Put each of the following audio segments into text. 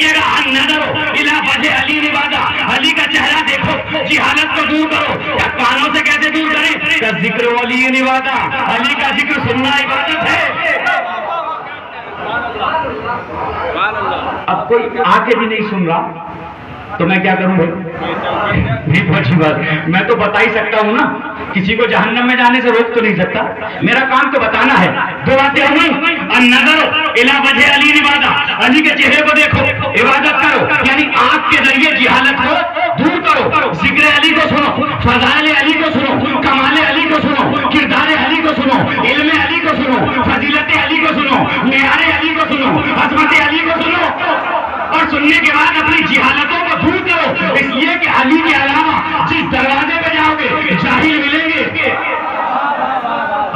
देखिएगा, अन्नज़र इला वजह अली निवादा, अली का चेहरा देखो, जिहालत को दूर करो। क्या कानों से कैसे दूर करें? क्या जिक्र अली निवादा, अली का जिक्र सुनना इबादत है। अब कोई आके भी नहीं सुन रहा तो मैं क्या करूं भाई? नहीं तो अच्छी बात, मैं तो बता ही सकता हूं ना, किसी को जहन्नम में जाने से रोक तो नहीं सकता, मेरा काम तो बताना है। दो बातें हुई, अन्नज़र इला वजह अली निवादा, अली के चेहरे को देखो, इबादत करो, यानी आंख के जरिए जिहालत को दूर करो, जिक्र अली को सुनो, फज़ाइल अली को सुनो, कमाल अली को सुनो, किरदार अली को सुनो, इल्म अली को सुनो, फजीलत अली को सुनो, मेयार अली को सुनो, अज़मत अली को सुनो, और सुनने के बाद अपनी जिहालतों को दूर करो, इसलिए कि अली के अलावा जिस दरवाजे पे जाओगे जाहिल मिलेंगे।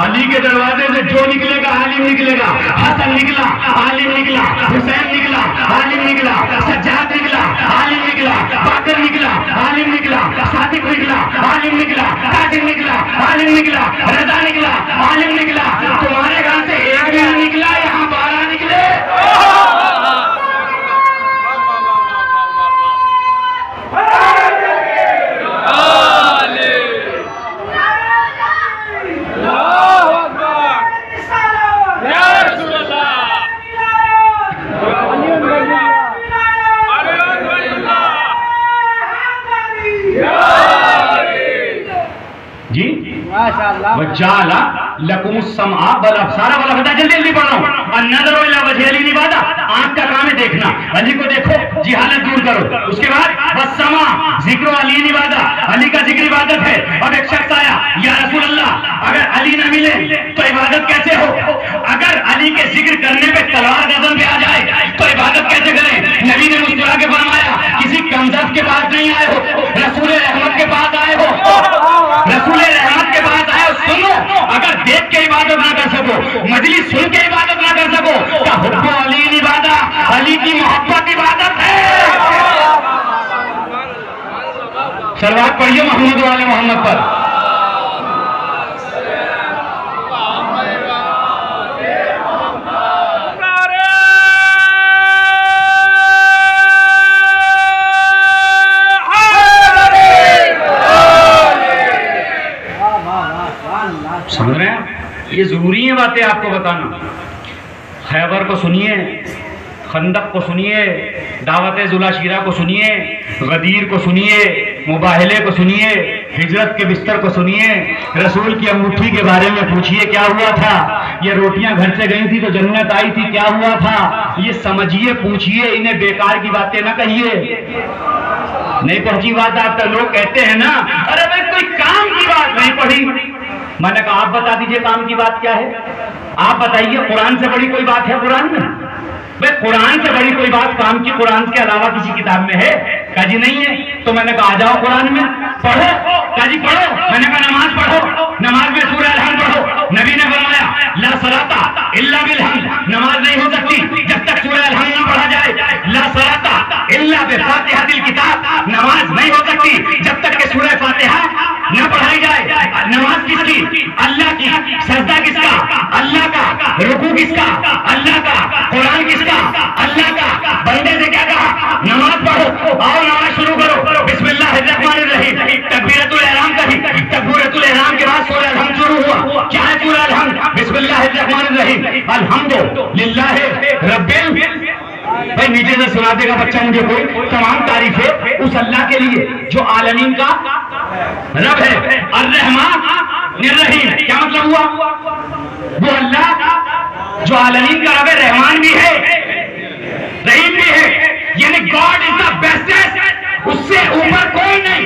अली के दरवाजे से जो निकलेगा आलिम निकलेगा, हसन निकला आलिम निकला, हुसैन निकला आलिम निकला, सज्जाद निकला आलिम निकला, बाकर निकला आलिम निकला, सादिक निकला आलिम निकला, कासिम निकला आलिम निकला, रजा निकला आलिम निकला। तुम्हारे घर से एक भी नहीं निकला, यहाँ 12 निकले। वजाला लकुम समा बल अब्सारा बल अफदा, जल्दी जल्दी पढ़ रहा हूं। अन्नज़र इला वजह अली निवादा, आंख का काम है देखना, अली को देखो, जिहालत दूर करो। उसके बाद वस्समा जिक्र अली निवादा, अली का जिक्र इबादत है। अब एक शख्स आया, या रसूल अल्लाह, अगर अली न मिले तो इबादत कैसे हो? अगर अली के जिक्र करने पे तलवार गर्दन पे आ जाए तो इबादत कैसे करें? नबी ने मुस्कुरा के फरमाया, किसी कमजोर के पास नहीं आए हो, रसूल रहमत के पास आए हो, रसूल रहमत के पास आए हो। सुनो, अगर देख के इबादत ना कर सको, मजलिस सुन के इबादत ना कर सको, क्या हुब्बु अली इबादा, अली की मोहब्बत इबादत है। सलवात पढ़िए मोहम्मद वाले मोहम्मद पर। समझ रहे हैं? ये जरूरी है बातें आपको बताना। खैबर को सुनिए, खंदक को सुनिए, दावत जुलाशीरा को सुनिए, गदीर को सुनिए, मुबाहले को सुनिए, हिजरत के बिस्तर को सुनिए, रसूल की अंगूठी के बारे में पूछिए क्या हुआ था, ये रोटियां घर से गई थी तो जन्नत आई थी क्या हुआ था, ये समझिए, पूछिए, इन्हें बेकार की बातें ना कहिए। नहीं पहुंची बात आप तक लोग कहते हैं ना, अरे भाई कोई काम की बात नहीं पढ़ी। मैंने कहा आप बता दीजिए काम की बात क्या है, आप बताइए, कुरान से बड़ी कोई बात है कुरान में? भाई कुरान से बड़ी कोई बात काम की कुरान के अलावा किसी किताब में है? कहा जी नहीं है। तो मैंने कहा आ जाओ कुरान में पढ़ो। कहा जी पढ़ो। मैंने कहा नमाज पढ़ो, नमाज में सूरह अल-हम्द पढ़ो। नबी ने फरमाया ला सलाता इल्ला बिल हम्द, नमाज नहीं हो सकती जब तक सूरह अल-हम्द ना पढ़ा जाए। ला सलाता इल्ला बिफातिहातिल किताब, नमाज नहीं हो सकती जब तक कि सूरह फातिहा न पढ़ाई जाए। नमाज किसकी? अल्लाह की। सजदा किसका? अल्लाह का। रुकू किसका? अल्लाह का। कुरान किसका? अल्लाह का। बंदे से क्या कहा? नमाज पढ़ो, आओ नमाज शुरू करो, बिस्मिल्लाहिर्रहमानिर्रहीम, तकबीरतुल इहराम कही, तकबीरतुल इहराम के बाद सूरह अल-हम्द शुरू हुआ। क्या है सूरह अल-हम्द? बिस्मिल्लाहिर्रहमानिर्रहीम, अल्हम्दुलिल्लाहि रब्बिल। भाई नीचे से सुना देगा बच्चा मुझे कोई। तमाम तारीफें उस अल्लाह के लिए जो आलमीन का रब है, अर्रहमान निर्रहीम। क्या मतलब हुआ? वो अल्लाह जो आलमीन का रब है, रहमान भी है, रहीम भी है, यानी गॉड इज द बेस्टेस्ट, उससे ऊपर कोई नहीं।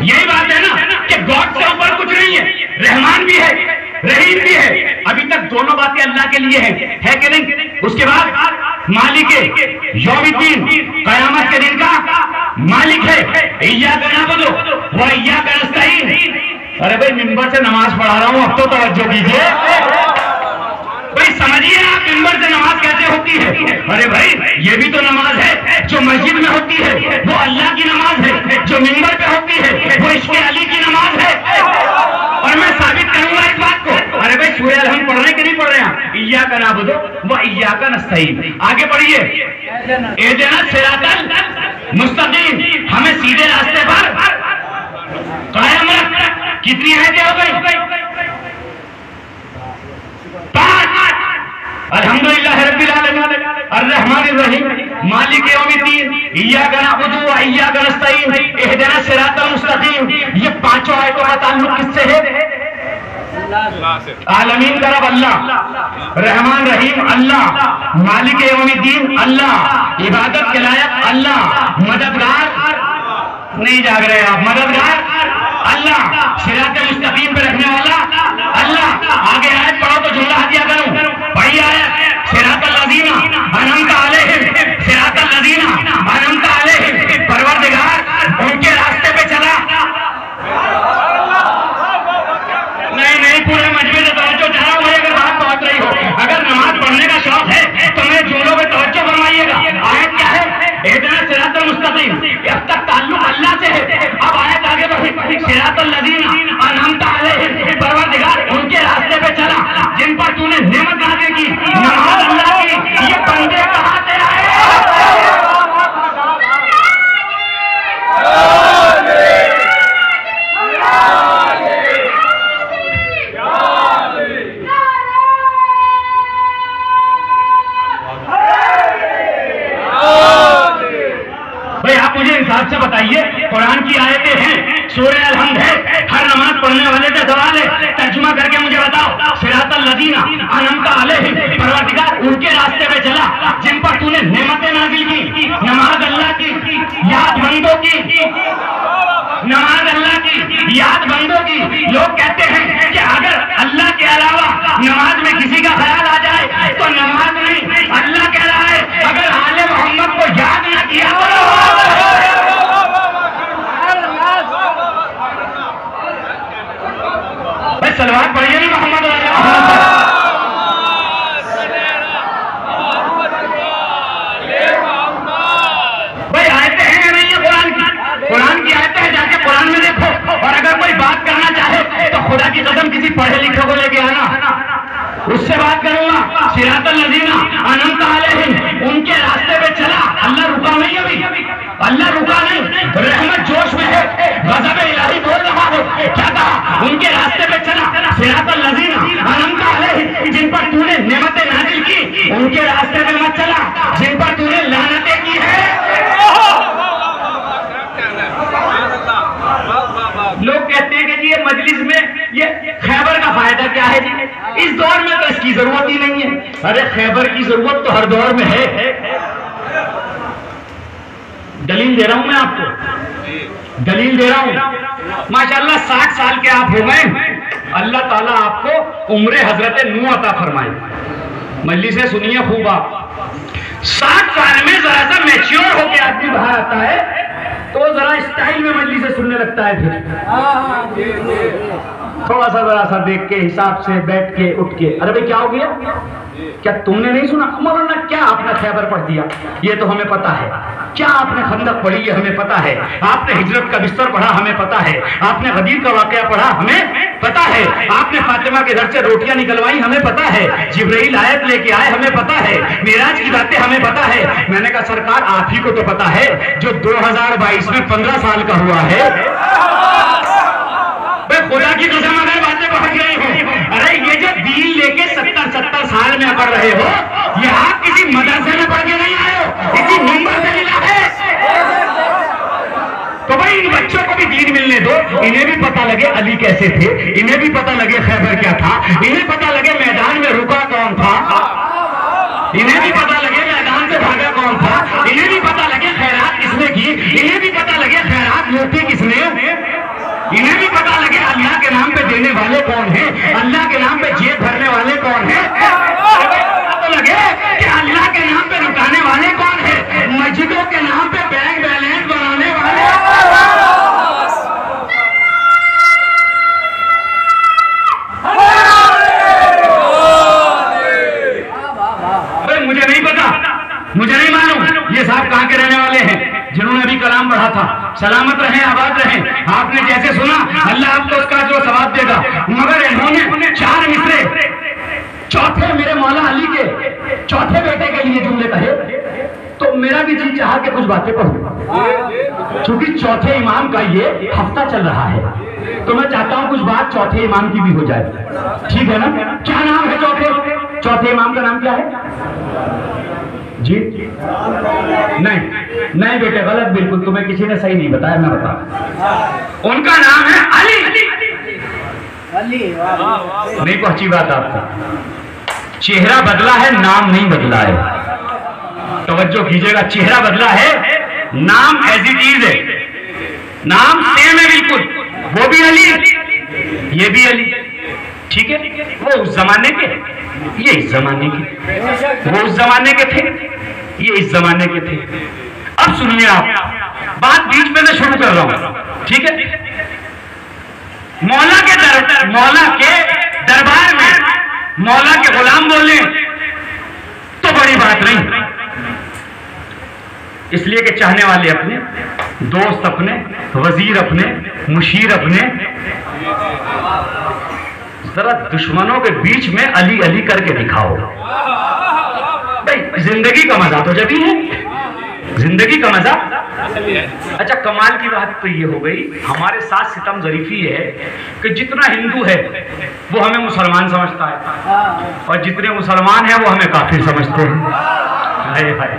यही बात है ना कि गॉड से ऊपर कुछ नहीं है, रहमान भी है, रहीम भी है। अभी तक दोनों बातें अल्लाह के लिए है कि नहीं? उसके बाद मालिक यौमिद्दीन, कयामत के दिन का मालिक है। इय्याका नअबुदु व इय्याका नस्तईन। अरे भाई मिंबर से नमाज पढ़ा रहा हूं, अब तो तवज्जो कीजिए भाई, समझिए आप मिंबर से नमाज कैसे होती है। अरे भाई ये भी तो नमाज है जो मस्जिद में होती है, वो अल्लाह की नमाज है। जो मिंबर पे होती है वो इश्क़ अली की नमाज है। और मैं साबित करूंगा इस बात को। अरे भाई सूरह अलहम्द पढ़ रहे हैं कि नहीं पढ़ रहे हैं? इय्याका नअबुदु व इय्याका नस्तईन। आगे पढ़िए, इहदिना सिरातल मुस्तकीम, हमें सीधे रास्ते पर कायम रख। कितनी आयतें हो गई? 5। अल्हम्दुलिल्लाह रब्बिल आलमीन अर्रहमानिर रहीम मालिक यौमिद्दीन इय्याका नअबुदु व इय्याका नस्तईन इहदिना सिरातल मुस्तकीम। ये पांचों आयतों का ताल्लुक किससे है? आलमीन का रब अल्लाह, रहमान रहीम अल्लाह, मालिक यौमिद्दीन अल्लाह, इबादत के लायक अल्लाह, मददगार नहीं जाग रहे आप, मददगार अल्लाह, सिरात मुस्तकीम पे रखने वाला अल्लाह। आगे आयत पढ़ो तो जुमला हदिया करूं। पढ़िए आयत, सिरातल लज़ीना अनअमता अलैहिम, सिरातल लज़ीना अनअमता अलैहिम, परवरदिगार उनके रास्ते पे चला। नहीं पूरे मजमे से तवज्जो चाह रहा हूं, अगर बात पहुंच रही हो, अगर नमाज पढ़ने का शौक है तो मेरे जुमलों पे तवज्जो फरमाइएगा। आयत क्या है? इहदिना सिरातल मुस्तकीम, अब तक ताल्लुक अल्लाह से है, अब आयत आगे बढ़ी, सिरातल लज़ीना अनअमता अलैहिम, परवरदिगार उनके रास्ते पे चला जिन पर तूने नेमत नाज़िल की। नमाज अल्लाह की, ये बंदे कहां से आए? भाई आप मुझे हिसाब से बताइए, कुरान की आयतें हैं, सूरह अलहम्द है, हर नमाज पढ़ने वाले से सवाल है, तर्जुमा करके मुझे बताओ। सिरातल लज़ीना अनअमता अलैहिम, परवरदिगार उनके रास्ते पे चला जिन पर तूने नेमतें नाज़िल की। नमाज अल्लाह की, याद बंदों की, नमाज अल्लाह की, याद बंदों की। लोग कहते हैं कि अगर अल्लाह के अलावा नमाज में किसी का ख्याल आ जाए तो नमाज नहीं। अल्लाह कह रहा है अगर आले मोहम्मद को याद ना किया भाई सलवात पढ़िए नहीं मोहम्मद। भाई आयतें हैं या नहीं है कुरान की? कुरान की आयतें हैं, जाके कुरान में देखो। और अगर कोई बात करना चाहे तो खुदा की कसम किसी पढ़े लिखे को लेके आना, उससे बात करूंगा। सिरातल लज़ीना अनअमता अलैहिम, उनके रास्ते पे चला। अल्लाह रुका नहीं, अभी अल्लाह रुका नहीं, रहमत जोश में है, गज़ब इलाही बोल रहा है। क्या कहा? उनके रास्ते पे चला। सिरातल लज़ीना अनअमता अलैहिम, जिन पर तूने नेमतें नाज़िल की, उनके रास्ते पे मत चला जिन पर तूने लानतें की है। लोग कहते हैं कि जी ये मजलिस में ये खैबर का फायदा क्या है जी? इस दौर में तो इसकी जरूरत ही नहीं है। अरे खैबर की जरूरत तो हर दौर में है। दलील दे रहा हूं मैं आपको, दलील दे रहा हूं। माशाअल्लाह 60 साल के आप हो गए, अल्लाह ताला आपको उम्र हजरत नूह अता फरमाए। मजलिस से सुनिए खूब आप, 60 साल में जरा सा मैच्योर होकर आदमी बाहर आता है तो जरा स्टाइल में मजलिस से सुनने लगता है। फिर थोड़ा सा जरा सा देख के, हिसाब से, बैठ के, उठ के, अरे भाई क्या हो गया? क्या तुमने नहीं सुना? मौलाना क्या आपने खैबर पढ़ दिया? ये तो हमें पता है। क्या आपने खंदक पढ़ी? ये हमें पता है। आपने हिजरत का बिस्तर पढ़ा? हमें पता है। आपने गदीर का वाकया पढ़ा? हमें पता है। आपने फातिमा के घर से रोटियां निकलवाई? हमें पता है। जिब्राइल आयत लेके आए? हमें पता है। मेराज की बातें हमें पता है। मैंने कहा सरकार आप ही को तो पता है जो 2022 में 15 साल का हुआ है। खुदा की कसम अगर बातें पहुंच गई हो, अरे ये जो दीन लेके 70 साल में पढ़ रहे हो, ये आप किसी मदरसे में पढ़ के नहीं आए हो, किसी मिंबर से मिला है। तो भाई इन बच्चों को भी दीन मिलने दो, इन्हें भी पता लगे अली कैसे थे, इन्हें भी पता लगे खैबर क्या था, इन्हें पता लगे मैदान में रुका कौन था, इन्हें भी पता लगे मैदान से भागा कौन था, इन्हें भी पता लगे खैरात किसने की, इन्हें भी पता लगे खैरात लूटी किसने, इन्हें भी पता लगे अल्लाह के नाम पे देने वाले कौन है, अल्लाह के नाम पे जेब भरने वाले कौन है, पता लगे कि अल्लाह के नाम पे लुटाने वाले कौन है, मस्जिदों के नाम पे बैंक बैलेंस बनाने वाले। मुझे नहीं पता, मुझे नहीं मालूम ये साहब कहाँ के रहने वाले हैं। जिन्होंने अभी कलाम पढ़ा था, सलामत रहें, आबाद रहें। आपने जैसे सुना, अल्लाह आपको उसका जो सवाब देगा। मगर इन्होंने 4 मिसरे चौथे मेरे मौला अली के चौथे बेटे के लिए जुमले कहे, तो मेरा भी जी चाहा कि कुछ बातें पढ़ूं। क्योंकि चौथे इमाम का ये हफ्ता चल रहा है, तो मैं चाहता हूं कुछ बात चौथे इमाम की भी हो जाए। ठीक है ना? क्या नाम है चौथे इमाम का नाम क्या है जी? नहीं बेटे, गलत बिल्कुल, तुम्हें किसी ने सही नहीं बताया, मैं बता। उनका नाम है अली। नहीं पहुंची बात आपको। चेहरा बदला है, नाम नहीं बदला है। तवज्जो कीजिएगा, चेहरा बदला है, नाम एज इट इज है, नाम सेम है बिल्कुल। वो भी अली, ये भी अली। ठीक है? वो उस जमाने के, ये इस जमाने के। वो उस जमाने के थे, ये इस जमाने के थे। अब सुनिए आप, बात बीच में से शुरू कर रहा हूं। ठीक है? मौला के दरबार में मौला के गुलाम बोले तो बड़ी बात नहीं, इसलिए कि चाहने वाले अपने, दोस्त अपने, वजीर अपने, मुशीर अपने, जरा दुश्मनों के बीच में अली अली करके दिखाओ भाई। जिंदगी का मजा तो जब ही है, जिंदगी का मजा। अच्छा, कमाल की बात तो ये हो गई, हमारे साथ सितम जरीफी है कि जितना हिंदू है वो हमें मुसलमान समझता है, और जितने मुसलमान हैं वो हमें काफिर समझते हैं। हाय हाय,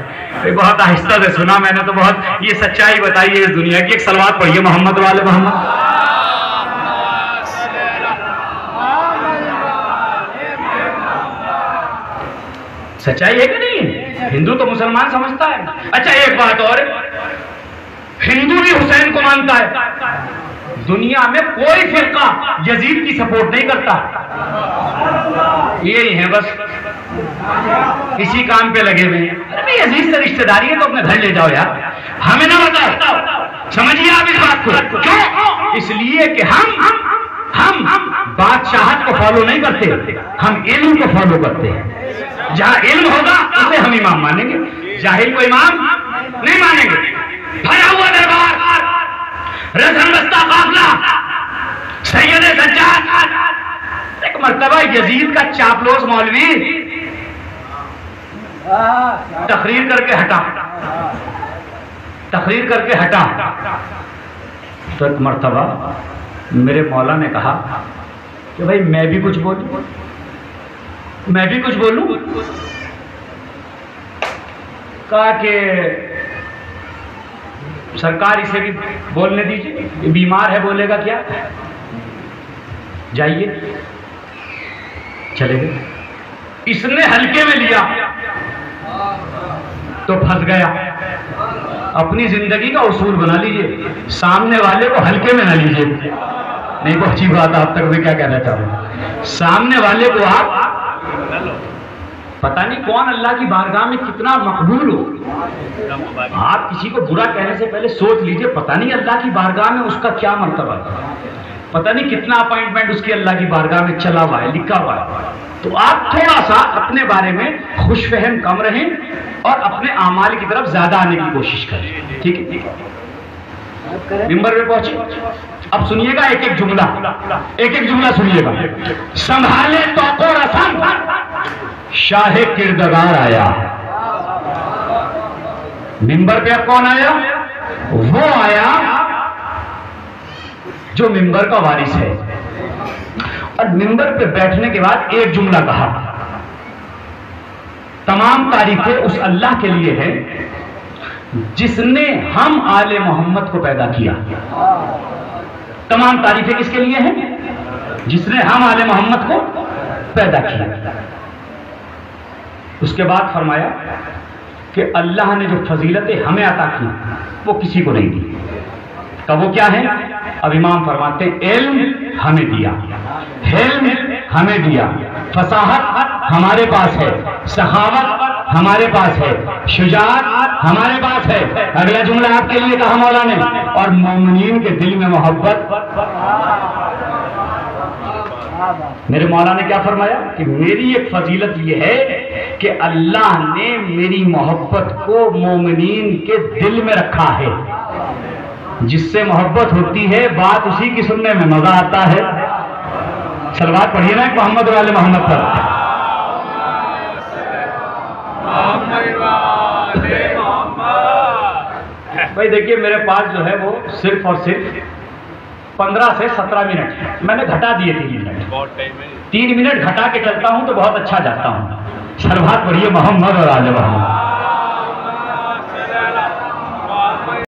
बहुत आहिस्ता से सुना मैंने तो, बहुत ये सच्चाई बताई है इस दुनिया की। एक सलवात पढ़िए मोहम्मद वाले मोहम्मद। सच्चाई है कि नहीं? हिंदू तो मुसलमान समझता है। अच्छा, एक बात और, हिंदू भी हुसैन को मानता है। दुनिया में कोई फिरका यजीद की सपोर्ट नहीं करता। यही है बस, इसी काम पे लगे हुए हैं। अरे यजीद से रिश्तेदारी है तो अपने घर ले जाओ यार, हमें ना बताओ। समझिए आप इस बात को। क्यों? इसलिए कि हम बादशाहत को फॉलो नहीं करते, हम इल्म को फॉलो करते हैं। जहां इल्म होगा उसे हम इमाम मानेंगे, जाहिल को इमाम नहीं मानेंगे। भरा हुआ दरबार, रज़म बस्ता काफिला, सैयद सज्जाद। एक मर्तबा यजीद का चापलूस मौलवी तकरीर करके हटा, तो एक मर्तबा मेरे मौला ने कहा कि भाई मैं भी कुछ बोलूं। कहा कि सरकार इसे भी बोलने दीजिए, ये बीमार है, बोलेगा क्या? जाइए, चले गए। इसने हल्के में लिया तो फंस गया। अपनी जिंदगी का उसूल बना लीजिए, सामने वाले को हल्के में ना लीजिए। नहीं पहुंची बात आप तक, मैं क्या कहना चाहूँ। सामने वाले को आप, पता नहीं कौन अल्लाह की बारगाह में कितना मकबूल हो। आप किसी को बुरा कहने से पहले सोच लीजिए, पता नहीं अल्लाह की बारगाह में उसका क्या मर्तबा है, पता नहीं कितना अपॉइंटमेंट उसकी अल्लाह की बारगाह में चला हुआ है, लिखा हुआ है। तो आप थोड़ा सा अपने बारे में खुशफहम कम रहें और अपने आमाल की तरफ ज्यादा आने की कोशिश करें। ठीक है? मिंबर पे पहुंचे, अब सुनिएगा एक एक जुमला सुनिएगा। संभाले तो रसम शाहे किरदगार आया। मिंबर पे अब कौन आया? वो आया जो मिंबर का वारिस है। और मिंबर पे बैठने के बाद एक जुमला कहा, तमाम तारीफें उस अल्लाह के लिए है जिसने हम आले मोहम्मद को पैदा किया। तमाम तारीफें किसके लिए हैं? जिसने हम आले मोहम्मद को पैदा किया। उसके बाद फरमाया कि अल्लाह ने जो फजीलतें हमें अता की वो किसी को नहीं दी। तो वो क्या है? अब इमाम फरमाते, इल्म हमें दिया, हिल्म हमें दिया, फसाहत हमारे पास है, सखावत हमारे पास है, शुजाअत हमारे पास है। अगला जुमला आपके लिए कहा मौला ने, और मोमिनीन के दिल में मोहब्बत मेरे मौला ने क्या फरमाया कि मेरी एक फजीलत यह है कि अल्लाह ने मेरी मोहब्बत को मोमिनीन के दिल में रखा है। जिससे मोहब्बत होती है बात उसी की सुनने में मजा आता है। सलवात पढ़िए ना मोहम्मद वाले मोहम्मद पर। भाई देखिए मेरे पास जो है वो सिर्फ और सिर्फ 15 से 17 मिनट है। मैंने घटा दिए 3 मिनट। 3 मिनट घटा के चलता हूं तो बहुत अच्छा जाता हूं। सलवात पढ़िए मोहम्मद और आले मोहम्मद।